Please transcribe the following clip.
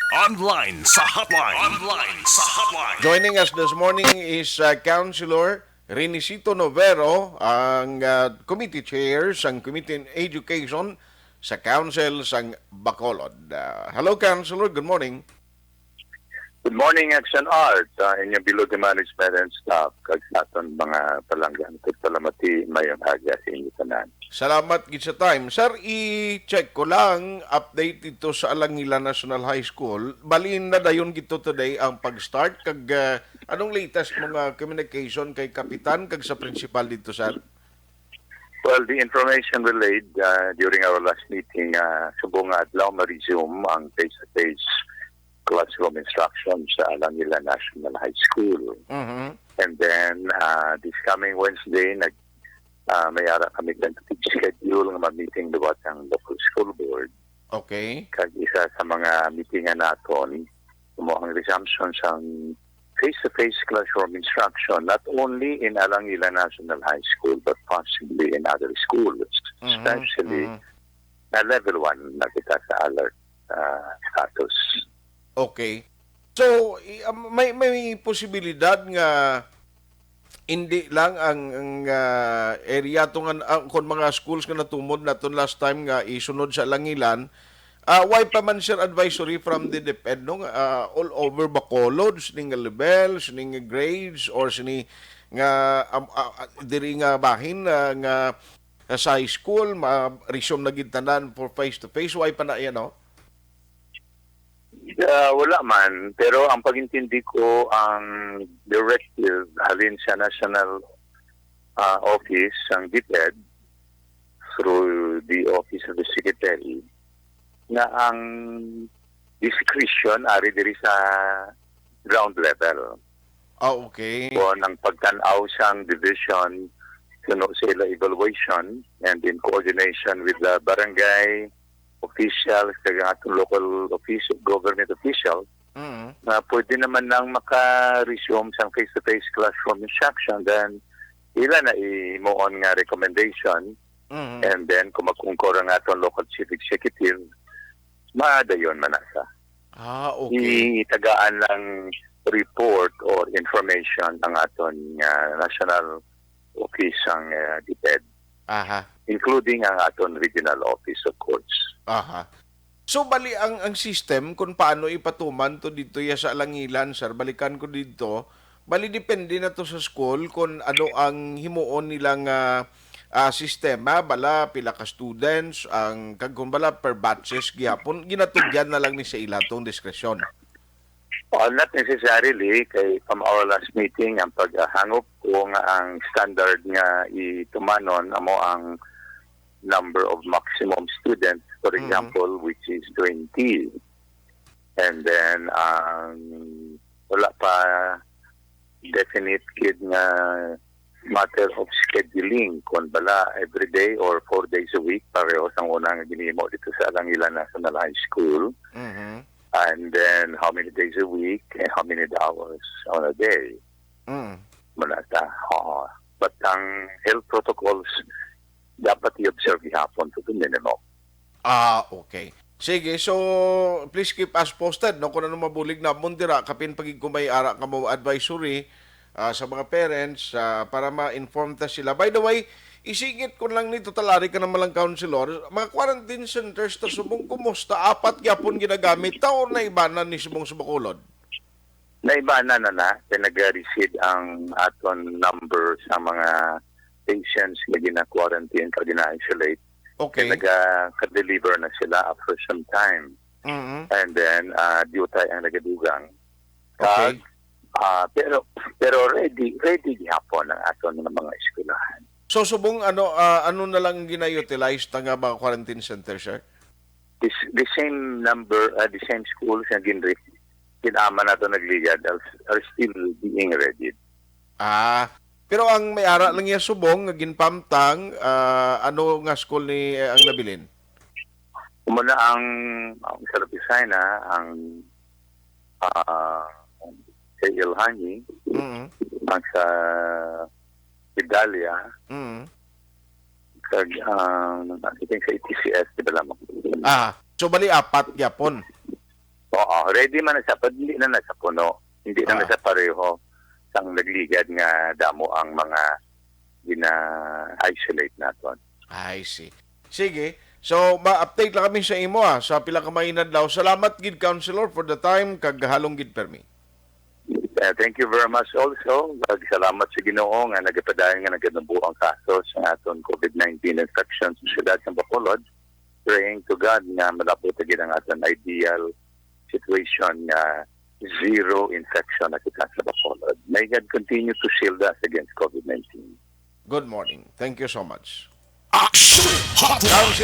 Online sa hotline. Online sa hotline. Joining us this morning is Councilor Renisito Novero, ang committee chair sang Committee on Education sa Council sang Bacolod. Hello, Councilor. Good morning. Good morning, Action Art. Inyong below the management and staff. Kag sa aton mga palanggan. Palamati mayong agya sa inyo tanan. Salamat gid sa time. Sir, i-check ko lang update ito sa Alangila National High School. Balin na dayon gito today ang pag-start kag anong latest mga communication kay kapitan kag sa principal dito, sir? Well, the information relayed during our last meeting, subong adlaw ma-resume ang face-to-face classroom instruction sa Alangila National High School. Mhm. And then, this coming Wednesday, may ara kami tentative schedule ng meeting duwat ang local school board. Okay. Kag isa sa mga meetingan naton, ang resumption sa face-to-face classroom instruction, not only in Alangila National High School, but possibly in other schools, especially na level 1 na kita sa alert status. Okay. So, may posibilidad nga hindi lang ang area tong kon mga schools nga natumod naton last time nga isunod sa Langilan. Why pa man sir advisory from the DepEd no all over Bacolod sining nga level, sining nga grades or sini nga diri nga bahin nga sa high school ma-resume na gid tanan for face to face, why pa na yan no? Wala man, pero ang pagintindi ko, ang directive halin sa National Office, ang DepEd, through the Office of the Secretary, na ang discretion ari diri sa ground level. Okay. So, ng pagtanaw sang division, kuno sila evaluation, and in coordination with the barangay officials, kaya atong local official, government official, na pwede naman nang maka-resume sa face-to-face classroom instruction, then ila na i-moon nga recommendation, and then kung magkungkor ang atong local chief executive, maadayon manasa. Okay. Itagaan lang report or information ang aton national office ang DepEd, Aha. including ang aton regional office, of course. Aha. So bali ang system kung paano ipatuman to dito ya sa Alangilan, sir, balikan ko dito. Bali depende na to sa school kung ano ang himuon nilang sistema, bala pila ka students, ang kag kung bala per batches gihapon ginatugyan na lang ni sa ila tong diskresyon. Not necessarily, kay from our last meeting, ang paghangop ko nga ang standard nga itumanon amo ang number of maximum students, for example, which is 20. And then, wala pa definite kid nga matter of scheduling, kung bala every day or 4 days a week, pareho sa unang ginimo dito sa Alangila National High School. And then, how many days a week and how many hours on a day. Manata. But ang health protocols, dapat i-observe ihapon to the minimum. Okay. Sige, so please keep us posted no kung ano mabulig na mundira kapin pagig kumay ara ka mo advisory sa mga parents para ma-inform ta sila. By the way, isingit ko lang nito talari ka naman lang counselor, mga quarantine centers ta subong kumusta apat gyapon ginagamit ta or na iba na ni subong subakulod? Naiba na nag-receive ang aton number sa mga patients na gina-quarantine ka gina-isolate. Okay. Nag-deliver na sila after some time. And then, duty ang nagadugang. Okay. Pero ready gihapon ang aton ng mga eskwelahan. So subong ano na lang gina-utilize ta nga mga quarantine center, sir? The same number, the same schools na kinama na ito nagligad are still being ready. Pero ang may-ara lang niya subong, nga ginpamtang, ano nga school ni ang nabilin? Umuna ang Sarapisa na, ang kay Ilhani, ang sa Vidalia, kag I think sa ETCS, di ba lamang? So bali apat yapon. Oo, ready man na sa hindi na nasa puno, hindi na nasa pareho sang nagligad nga damo ang mga gina-isolate naton. I see. Sige. So, ma-update lang kami sa imo sa pila ka mainad daw. Salamat gid Councilor for the time kag halong gid permi. Thank you very much also. Salamat sa Ginoo nga nagapadayon nga naganabuo ang kaso sa aton COVID-19 infection sa siyudad ng Bacolod. Praying to God nga malapot gid ang aton ideal situation nga zero infection na kita sa Bacolod. May God continue to shield us against COVID-19. Good morning. Thank you so much. Action Hotline.